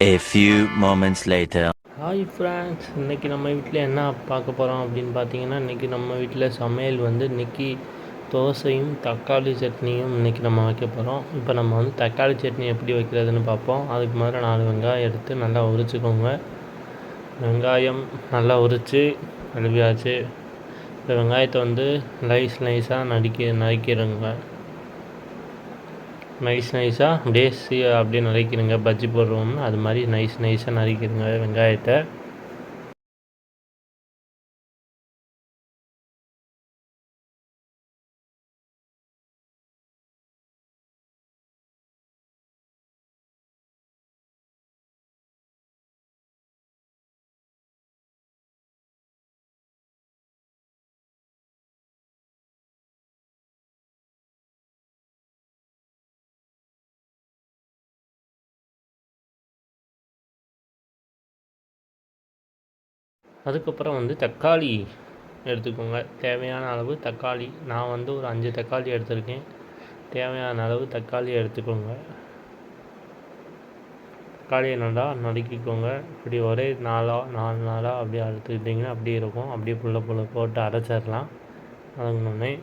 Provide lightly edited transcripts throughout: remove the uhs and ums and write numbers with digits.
A few moments later. Hi friends, இன்றைக்கி நம்ம வீட்டில் என்ன பார்க்க போகிறோம் அப்படின்னு பார்த்தீங்கன்னா, இன்றைக்கி நம்ம வீட்டில் சமையல் வந்து இன்றைக்கி தோசையும் தக்காளி சட்னியும் இன்றைக்கி நம்ம வைக்க போகிறோம். இப்போ நம்ம வந்து தக்காளி சட்னி எப்படி வைக்கிறதுன்னு பார்ப்போம். அதுக்கு முதல்ல 4 வெங்காயம் எடுத்து நல்லா உரிச்சுக்கோங்க. வெங்காயம் நல்லா உரித்து கழுவியாச்சு. இந்த வெங்காயத்தை வந்து நைஸாக நறுக்கிடுங்க. நைஸாக அப்படியே நறுக்கிடுங்க. பஜ்ஜி போடுறோம்னா அது மாதிரி நைஸாக நறுக்கிடுங்க வெங்காயத்தை. அதுக்கப்புறம் வந்து தக்காளி எடுத்துக்கோங்க. தேவையான அளவு தக்காளி, நான் வந்து ஒரு 5 தக்காளி எடுத்திருக்கேன். தேவையான அளவு தக்காளி எடுத்துக்கோங்க. தக்காளியை நல்லா நறுக்கிக்கோங்க. இப்படி ஒரே 4 நாளாக அப்படியே அறுத்துக்கிட்டிங்கன்னா அப்படியே இருக்கும். அப்படியே புல்ல போட்டு அரைச்சிடலாம். அதுங்கன்னே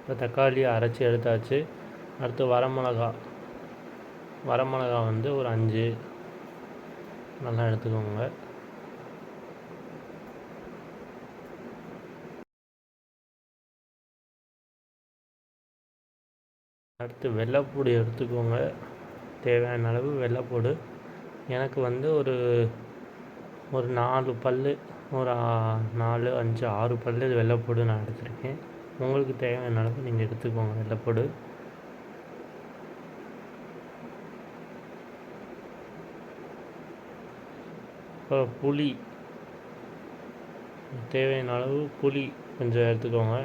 இப்போ தக்காளி அரைச்சி எடுத்தாச்சு. அடுத்து வரமிளகா வந்து ஒரு 5 நல்லா எடுத்துக்கோங்க. அடுத்து வெள்ளைப்பூடு எடுத்துக்கோங்க. தேவையான அளவு வெள்ளைப்பூடு. எனக்கு வந்து ஒரு 4 பல், ஒரு 4, 5, 6 பல் வெள்ளைப்பூடு நான் எடுத்திருக்கேன். உங்களுக்கு தேவையான அளவு நீங்கள் எடுத்துக்கோங்க வெள்ளைப்பூடு. அப்புறம் புளி, தேவையான அளவு புளி கொஞ்சம் எடுத்துக்கோங்க.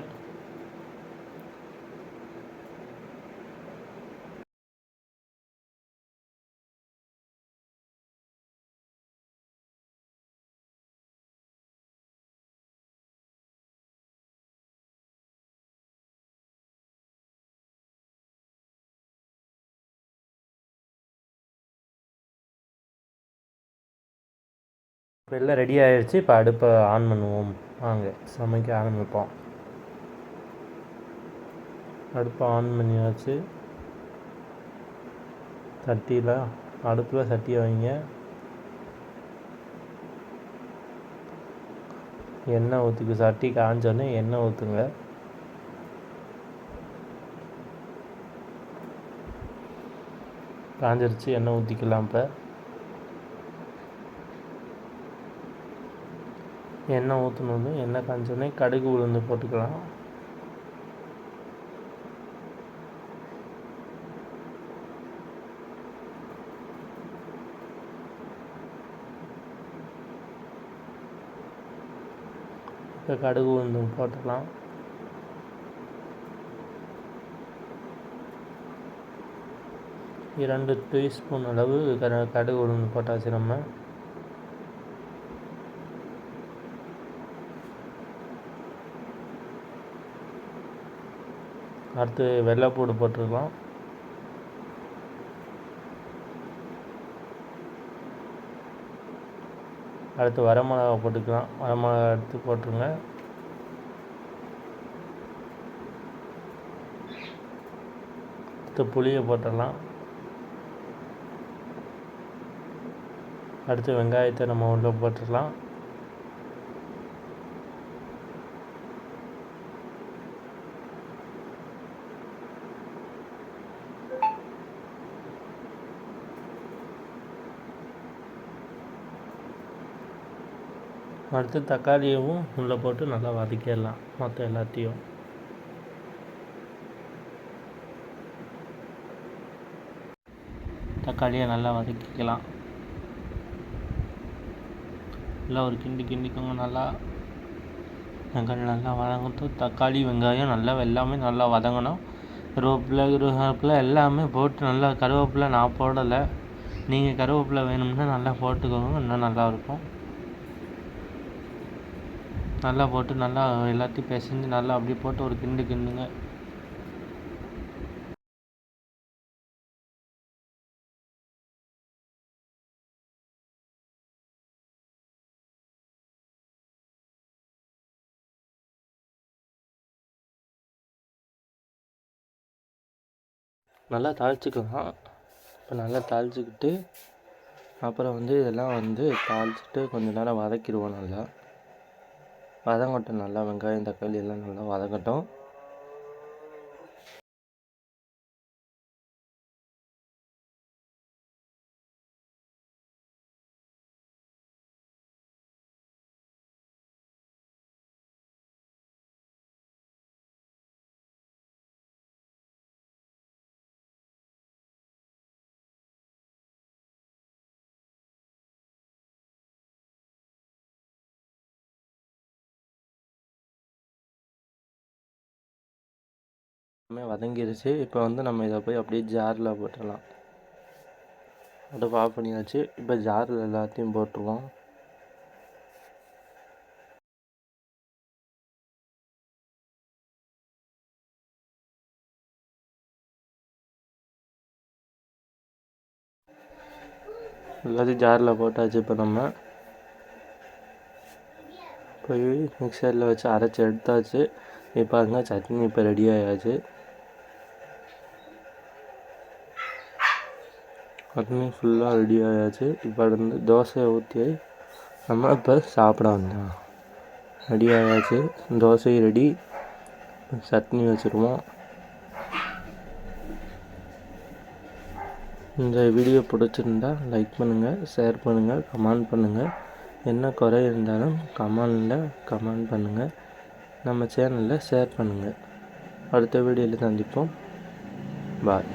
இப்போ எல்லாம் ரெடி ஆகிடுச்சு. இப்போ அடுப்பை ஆன் பண்ணுவோம். வாங்க சமைக்க ஆரம்பிப்போம். அடுப்பை ஆன் பண்ணியாச்சு. அடுப்பில் சட்டியை வைங்க. எண்ணெய் ஊற்றிக்கு சட்டி காஞ்சோடனே எண்ணெய் ஊற்றுங்க. காஞ்சிருச்சு, எண்ணெய் ஊற்றிக்கலாம். இப்போ எண்ணெய் ஊற்றணும். எண்ணெய் காஞ்சோடனே கடுகு உளுந்து போட்டுக்கலாம். இப்போ கடுகு உளுந்து போட்டுக்கலாம். இரண்டு டீஸ்பூன் அளவு கடுகு உளுந்து போட்டாச்சு. நம்ம அடுத்து வெள்ளைப்பூடு போட்டுருக்கலாம். அடுத்து வரமிளகா போட்டுக்கலாம். வரமிளகா எடுத்து போட்டுருங்க. அடுத்து புளியை போட்டுடலாம். அடுத்து வெங்காயத்தை நம்ம உள்ளே போட்டுடலாம். அடுத்து தக்காளியவும் உள்ளே போட்டு நல்லா வதக்கிடலாம். மொத்தம் எல்லாத்தையும் தக்காளியை நல்லா வதக்கிக்கலாம். நல்லா ஒரு கிண்டிக்கோங்க. நல்லா வெங்காயம் நல்லா வதங்கட்டும். தக்காளி வெங்காயம் நல்லா எல்லாமே நல்லா வதங்கணும். கருவேப்பிலை எல்லாமே போட்டு நல்லா, கருவேப்பிலை நான் போடலை, நீங்கள் கருவேப்பிலை வேணும்னா நல்லா போட்டுக்கோங்க, இன்னும் நல்லாயிருக்கும். நல்லா போட்டு நல்லா எல்லாத்தையும் பிசைஞ்சு நல்லா அப்படியே போட்டு ஒரு கிண்டுங்க. நல்லா தாளிச்சிக்கலாம். இப்போ நல்லா தாளிச்சிக்கிட்டு அப்புறம் இதெல்லாம் தாளிச்சிட்டு கொஞ்சம் நேரம் வதக்கிடுவோம். நல்லா வதங்கட்டும். நல்லா வெங்காயம் தக்காளி எல்லாம் நல்லா வதங்கட்டும். வதங்கிருச்சு. இப்போ நம்ம இதை போய் அப்படியே ஜாரில் போட்டுடலாம். அடுப்பு ஆஃப் பண்ணியாச்சு. இப்போ ஜாரில் எல்லாத்தையும் போட்டுருவோம். எல்லாத்தையும் ஜாரில் போட்டாச்சு. இப்போ நம்ம போய் மிக்சரில் வச்சு அரைச்சி எடுத்தாச்சு. இப்போ சட்னி இப்போ ரெடி ஆயாச்சு. சட்னி ஃபுல்லாக ரெடி ஆயாச்சு. இப்போ தோசையை ஊற்றி நம்ம இப்போ சாப்பிட வந்தோம். ரெடி ஆயாச்சு. தோசை ரெடி. சட்னி வச்சுருவோம். இந்த வீடியோ பிடிச்சிருந்தா லைக் பண்ணுங்கள், ஷேர் பண்ணுங்கள், கமெண்ட் பண்ணுங்கள். என்ன குறை இருந்தாலும் கமெண்ட் பண்ணுங்கள். நம்ம சேனலில் ஷேர் பண்ணுங்கள். அடுத்த வீடியோவில் சந்திப்போம். பாய்.